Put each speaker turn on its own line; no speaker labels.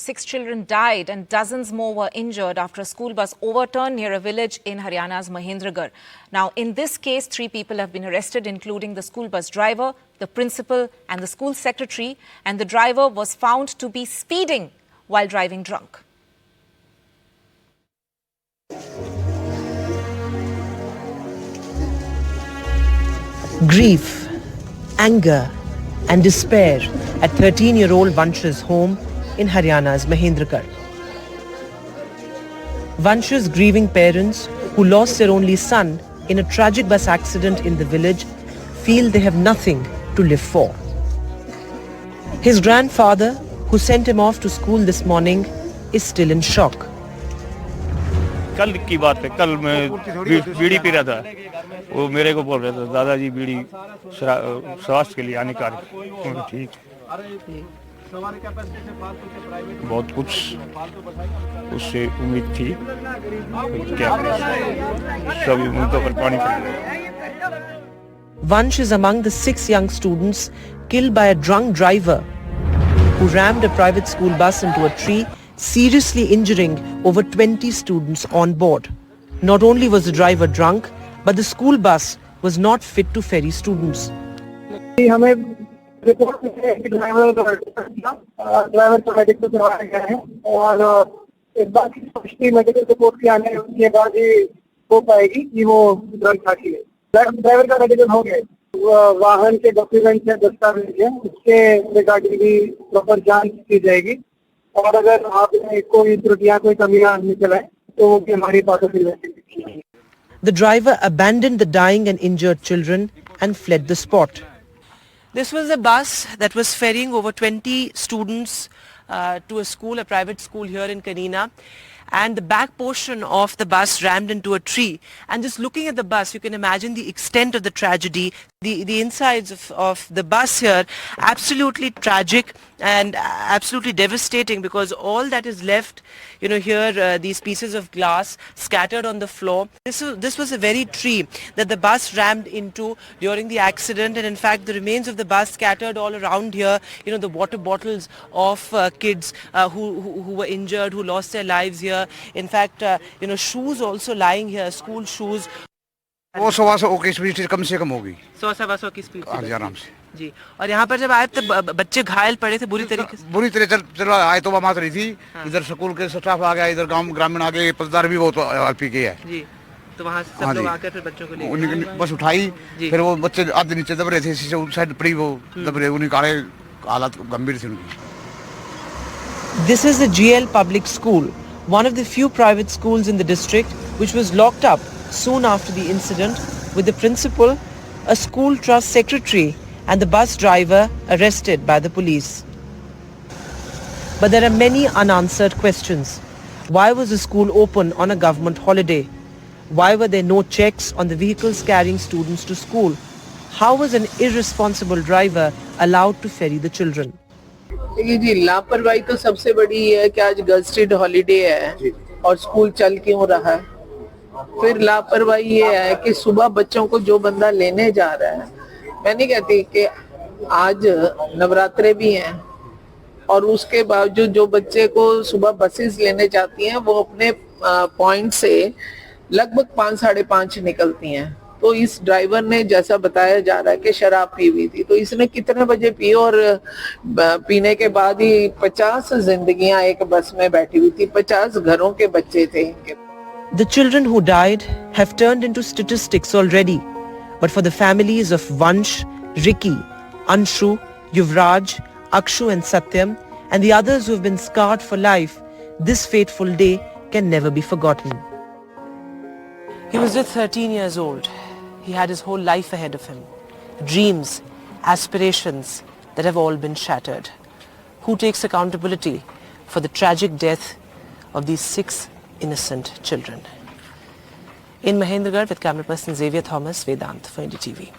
6 children died and dozens more were injured after a school bus overturned near a village in Haryana's Mahendragarh. Now, in this case, 3 people have been arrested, including the school bus driver, the principal and the school secretary, and the driver was found to be speeding while driving drunk.
Grief, anger and despair at 13-year-old Vansh's home in Haryana's Mahendragarh. Vansh's grieving parents, who lost their only son in a tragic bus accident in the village, feel they have nothing to live for. His grandfather, who sent him off to school this morning, is still in shock.
कल की बात है, कल मैं बीड़ी P रहा था, वो मेरे को बोल रहा था दादाजी बीड़ी स्वास्थ्य के लिए हानिकारक है। ठीक, बहुत कुछ उससे उम्मीद थी, क्या सभी उम्मीदों पर पानी फिर गया।
Vansh is among the 6 young students killed by a drunk driver who rammed a private school bus into a tree, seriously injuring over 20 students on board. Not only was the driver drunk, but the school bus was not fit to ferry students.
हमें report में driver को medical करवाया गया है और इस बात की पुष्टि मेडिकल रिपोर्ट के आने के बाद ही हो पाएगी कि वो ड्रग था कि नहीं। ड्राइवर का मेडिकल हो गया, वाहन के डॉक्यूमेंट है, दस्तावेज है, उसके रिगार्डिंग भी प्रॉपर जांच की जाएगी और अगर आपने कोई त्रुटियां कोई कमियां निकल आए तो वो भी हमारी बातों की।
The driver abandoned the dying and injured children and fled the spot. This was a bus that was ferrying over 20 students to a school, a private school here in Kanina. And the back portion of the bus rammed into a tree. And just looking at the bus, you can imagine the extent of the tragedy. The insides of the bus here, absolutely tragic and absolutely devastating, because all that is left, here, these pieces of glass scattered on the floor. This was the very tree that the bus rammed into during the accident, and in fact the remains of the bus scattered all around here. The water bottles of kids who were injured, who lost their lives here. In fact, shoes also lying here, school shoes.
वो 100 की speed कम से कम होगी,
100 की speed
आराम से
जी। और यहाँ पर जब आए तो बच्चे घायल पड़े थे बुरी तरह
चल आए तो वहाँ रही थी। इधर स्कूल के स्टाफ आ गया, इधर गांव ग्रामीण आ गए, पत्रकार भी बहुत पी के है जी। तो वहाँ से सब लोग आकर फिर बच्चों को ले बस उठाई, फिर वो बच्चे आधे नीचे दब रहे थे, शीशे उस साइड पड़ी, वो दब रहे, उन्हें काले हालत गंभीर थी उनकी।
This is the GL public school, one of the few private schools in the district which was locked up soon after the incident, with the principal, a school trust secretary and the bus driver arrested by the police. But there are many unanswered questions. Why was the school open on a government holiday? Why were there no checks on the vehicles carrying students to school? How was an irresponsible driver allowed to ferry the children?
जी, लापरवाही तो सबसे बड़ी ये है कि आज gazetted holiday है और स्कूल चल क्यों रहा है। फिर लापरवाही ये है कि सुबह बच्चों को जो बंदा लेने जा रहा है, मैं नहीं कहती कि आज नवरात्रे भी हैं और उसके बावजूद जो बच्चे को सुबह बसेस लेने जाती हैं वो अपने पॉइंट से लगभग 5 साढ़े 5 निकलती हैं। तो इस ड्राइवर ने जैसा बताया जा रहा है कि शराब पी हुई थी, तो इसने कितने बजे पी और पीने के बाद ही 50 जिंदगियां एक बस में बैठी हुई थी, 50 घरों के बच्चे थे इनके।
The children who died have turned into statistics already. But for the families of Vansh, Ricky, Anshu, Yuvraj, Akshu and Satyam, and the others who have been scarred for life, this fateful day can never be forgotten. He was just 13 years old. He had his whole life ahead of him. Dreams, aspirations that have all been shattered. Who takes accountability for the tragic death of these 6 innocent children? In Mahendragarh, with camera person Xavier Thomas, Vedant for NDTV.